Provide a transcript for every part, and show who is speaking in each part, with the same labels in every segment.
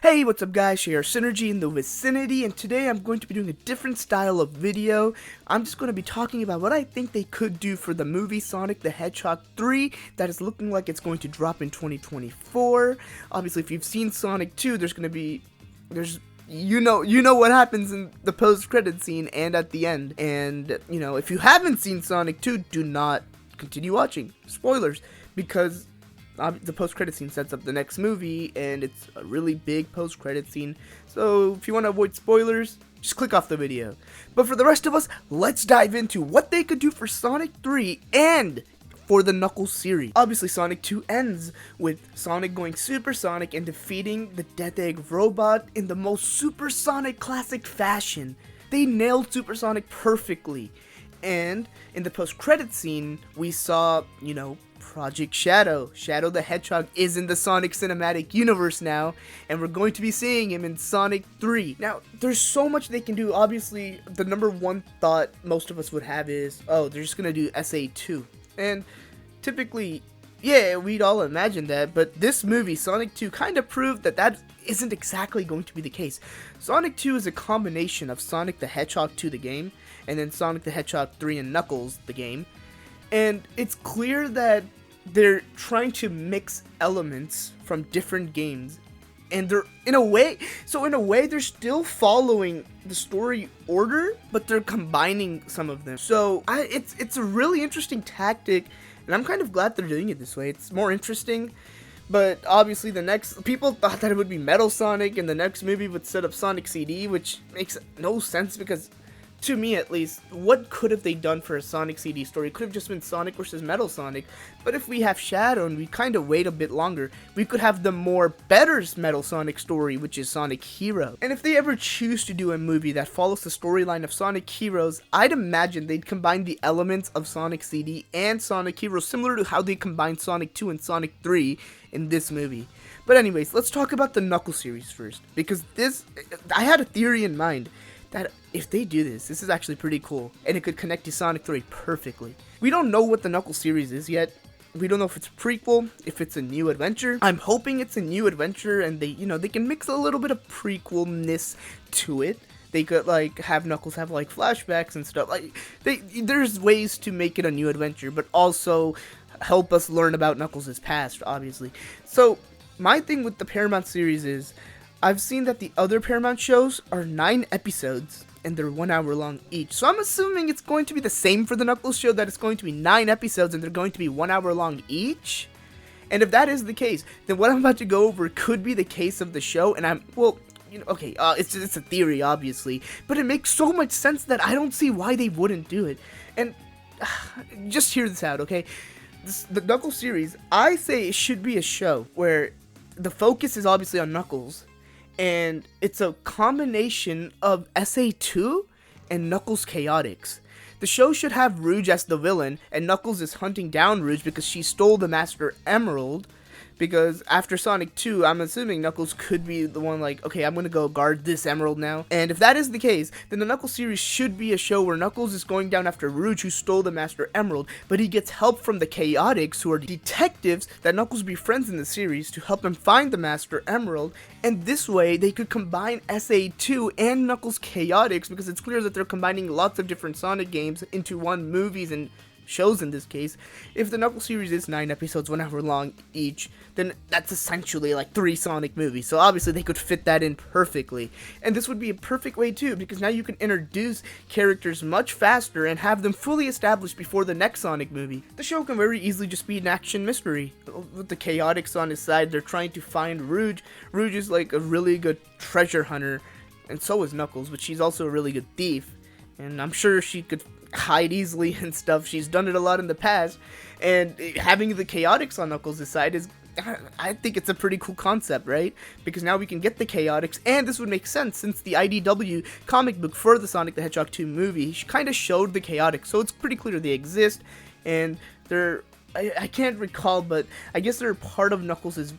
Speaker 1: Hey, what's up guys, ShayRSynergy in the vicinity, and today I'm going to be doing a different style of video. I'm just going to be talking about what I think they could do for the movie Sonic the Hedgehog 3 that is looking like it's going to drop in 2024. Obviously, if you've seen Sonic 2, you know what happens in the post-credit scene and at the end. And, if you haven't seen Sonic 2, do not continue watching. Spoilers, because the post-credit scene sets up the next movie, and it's a really big post-credit scene, so if you want to avoid spoilers, just click off the video. But for the rest of us, let's dive into what they could do for Sonic 3 and for the Knuckles series. Obviously, Sonic 2 ends with Sonic going supersonic and defeating the Death Egg robot in the most supersonic classic fashion. They nailed supersonic perfectly. And in the post-credit scene, we saw, Project Shadow. Shadow the Hedgehog is in the Sonic cinematic universe now, and we're going to be seeing him in Sonic 3. Now, there's so much they can do. Obviously, the number one thought most of us would have is, oh, they're just going to do SA2. And typically, yeah, we'd all imagine that, but this movie, Sonic 2, kind of proved that isn't exactly going to be the case. Sonic 2 is a combination of Sonic the Hedgehog 2, the game, and then Sonic the Hedgehog 3 and Knuckles, the game. And it's clear that they're trying to mix elements from different games, and they're in a way they're still following the story order, but they're combining some of them. So it's a really interesting tactic, and I'm kind of glad they're doing it this way. It's more interesting. But obviously people thought that it would be Metal Sonic, and the next movie would set up Sonic CD, which makes no sense because, to me at least, what could have they done for a Sonic CD story? It could have just been Sonic versus Metal Sonic. But if we have Shadow and we kind of wait a bit longer, we could have the better Metal Sonic story, which is Sonic Hero. And if they ever choose to do a movie that follows the storyline of Sonic Heroes, I'd imagine they'd combine the elements of Sonic CD and Sonic Heroes, similar to how they combined Sonic 2 and Sonic 3 in this movie. But anyways, let's talk about the Knuckles series first, because I had a theory in mind that if they do this is actually pretty cool, and it could connect to Sonic 3 perfectly. We don't know what the Knuckles series is yet. We don't know if it's a prequel, if it's a new adventure. I'm hoping it's a new adventure, and they can mix a little bit of prequel-ness to it. They could have Knuckles have flashbacks and stuff. There's ways to make it a new adventure, but also help us learn about Knuckles' past, obviously. So my thing with the Paramount series is, I've seen that the other Paramount shows are 9 episodes, and they're 1 hour long each. So I'm assuming it's going to be the same for the Knuckles show, that it's going to be 9 episodes, and they're going to be 1 hour long each. And if that is the case, then what I'm about to go over could be the case of the show, and it's a theory, obviously, but it makes so much sense that I don't see why they wouldn't do it. And just hear this out, okay? The Knuckles series, I say it should be a show where the focus is obviously on Knuckles, and it's a combination of SA2 and Knuckles Chaotix. The show should have Rouge as the villain, and Knuckles is hunting down Rouge because she stole the Master Emerald. Because after Sonic 2, I'm assuming Knuckles could be the one okay, I'm gonna go guard this emerald now. And if that is the case, then the Knuckles series should be a show where Knuckles is going down after Rouge, who stole the Master Emerald, but he gets help from the Chaotix, who are detectives that Knuckles befriends in the series to help him find the Master Emerald. And this way, they could combine SA2 and Knuckles Chaotix, because it's clear that they're combining lots of different Sonic games into one movies and shows in this case. If the Knuckles series is 9 episodes, 1 hour long each, then that's essentially 3 Sonic movies. So obviously they could fit that in perfectly. And this would be a perfect way too, because now you can introduce characters much faster and have them fully established before the next Sonic movie. The show can very easily just be an action mystery. With the Chaotix on his side, they're trying to find Rouge. Rouge is a really good treasure hunter, and so is Knuckles, but she's also a really good thief. And I'm sure she could hide easily and stuff. She's done it a lot in the past, and having the Chaotix on Knuckles' side I think it's a pretty cool concept, right? Because now we can get the Chaotix, and this would make sense since the IDW comic book for the Sonic the Hedgehog 2 movie kind of showed the Chaotix, so it's pretty clear they exist, and I can't recall, but I guess they're part of Knuckles'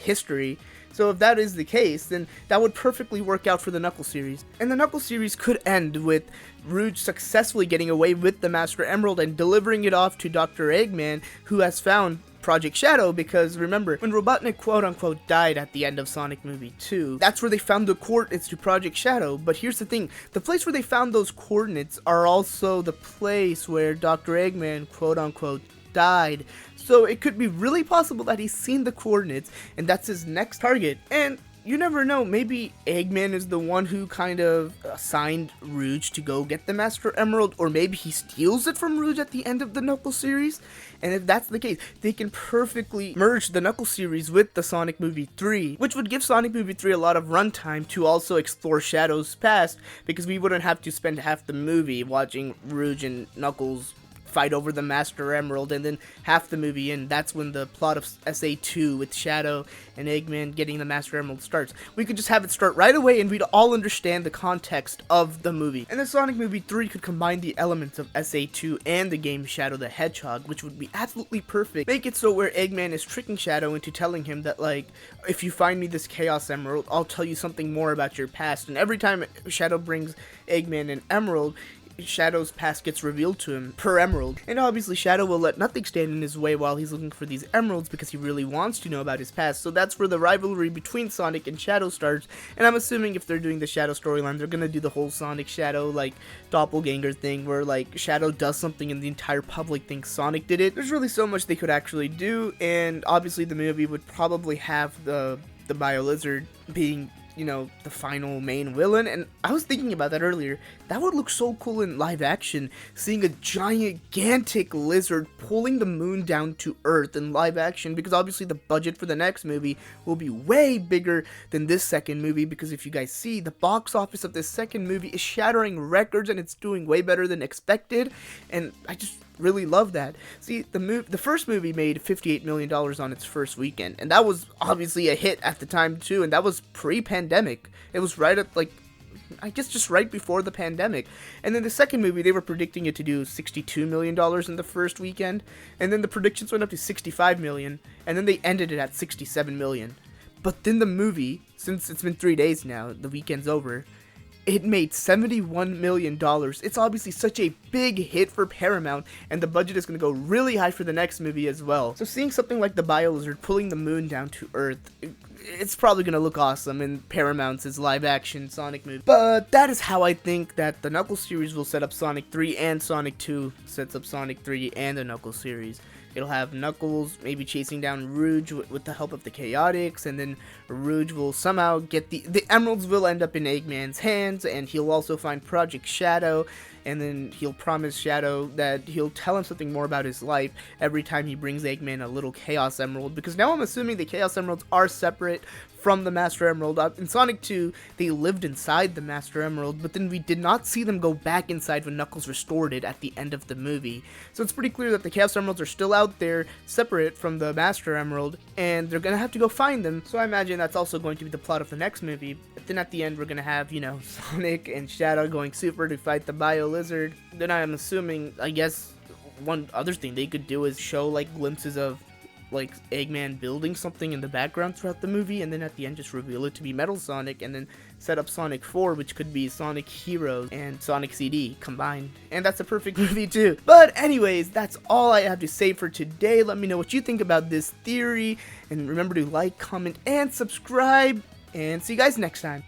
Speaker 1: history. So if that is the case, then that would perfectly work out for the Knuckles series. And the Knuckles series could end with Rouge successfully getting away with the Master Emerald and delivering it off to Dr. Eggman, who has found Project Shadow, because remember, when Robotnik quote-unquote died at the end of Sonic Movie 2, that's where they found the coordinates to Project Shadow. But here's the thing, the place where they found those coordinates are also the place where Dr. Eggman quote-unquote died. So it could be really possible that he's seen the coordinates and that's his next target. And you never know, maybe Eggman is the one who kind of assigned Rouge to go get the Master Emerald, or maybe he steals it from Rouge at the end of the Knuckles series. And if that's the case, they can perfectly merge the Knuckles series with the Sonic Movie 3, which would give Sonic Movie 3 a lot of runtime to also explore Shadow's past, because we wouldn't have to spend half the movie watching Rouge and Knuckles fight over the Master Emerald, and then half the movie in, that's when the plot of SA2 with Shadow and Eggman getting the Master Emerald starts. We could just have it start right away and we'd all understand the context of the movie. And then Sonic Movie 3 could combine the elements of SA2 and the game Shadow the Hedgehog, which would be absolutely perfect. Make it so where Eggman is tricking Shadow into telling him that, like, if you find me this Chaos Emerald, I'll tell you something more about your past. And every time Shadow brings Eggman an emerald, Shadow's past gets revealed to him per emerald. And obviously Shadow will let nothing stand in his way while he's looking for these emeralds, because he really wants to know about his past. So that's where the rivalry between Sonic and Shadow starts. And I'm assuming if they're doing the Shadow storyline, they're gonna do the whole Sonic Shadow like doppelganger thing, where like Shadow does something and the entire public thinks Sonic did it. There's really so much they could actually do, and obviously the movie would probably have the Bio-Lizard being, you know, the final main villain. And I was thinking about that earlier. That would look so cool in live action, seeing a gigantic lizard pulling the moon down to Earth in live action, because obviously the budget for the next movie will be way bigger than this second movie, because if you guys see, the box office of this second movie is shattering records and it's doing way better than expected, and I just really love that. See, the first movie made $58 million on its first weekend, and that was obviously a hit at the time too, and that was pre-pandemic. It was right at, like, I guess just right before the pandemic. And then the second movie, they were predicting it to do $62 million in the first weekend, and then the predictions went up to $65 million, and then they ended it at $67 million. But then the movie, since it's been 3 days now, the weekend's over, it made $71 million. It's obviously such a big hit for Paramount, and the budget is going to go really high for the next movie as well. So seeing something like the Bio-Lizard pulling the moon down to Earth, it's probably going to look awesome in Paramount's live-action Sonic movie. But that is how I think that the Knuckles series will set up Sonic 3, and Sonic 2 sets up Sonic 3 and the Knuckles series. It'll have Knuckles maybe chasing down Rouge with the help of the Chaotix, and then Rouge will somehow get the emeralds will end up in Eggman's hands, and he'll also find Project Shadow, and then he'll promise Shadow that he'll tell him something more about his life every time he brings Eggman a little Chaos Emerald, because now I'm assuming the Chaos Emeralds are separate from the Master Emerald. In Sonic 2, they lived inside the Master Emerald, but then we did not see them go back inside when Knuckles restored it at the end of the movie. So it's pretty clear that the Chaos Emeralds are still out there, separate from the Master Emerald, and they're gonna have to go find them. So I imagine that's also going to be the plot of the next movie. But then at the end, we're gonna have, you know, Sonic and Shadow going super to fight the Bio-Lizard. Then I'm assuming, I guess, one other thing they could do is show, like, glimpses of, like, Eggman building something in the background throughout the movie, and then at the end just reveal it to be Metal Sonic, and then set up Sonic 4, which could be Sonic Heroes and Sonic CD combined. And that's a perfect movie too. But anyways, that's all I have to say for today. Let me know what you think about this theory, and remember to like, comment, and subscribe, and see you guys next time.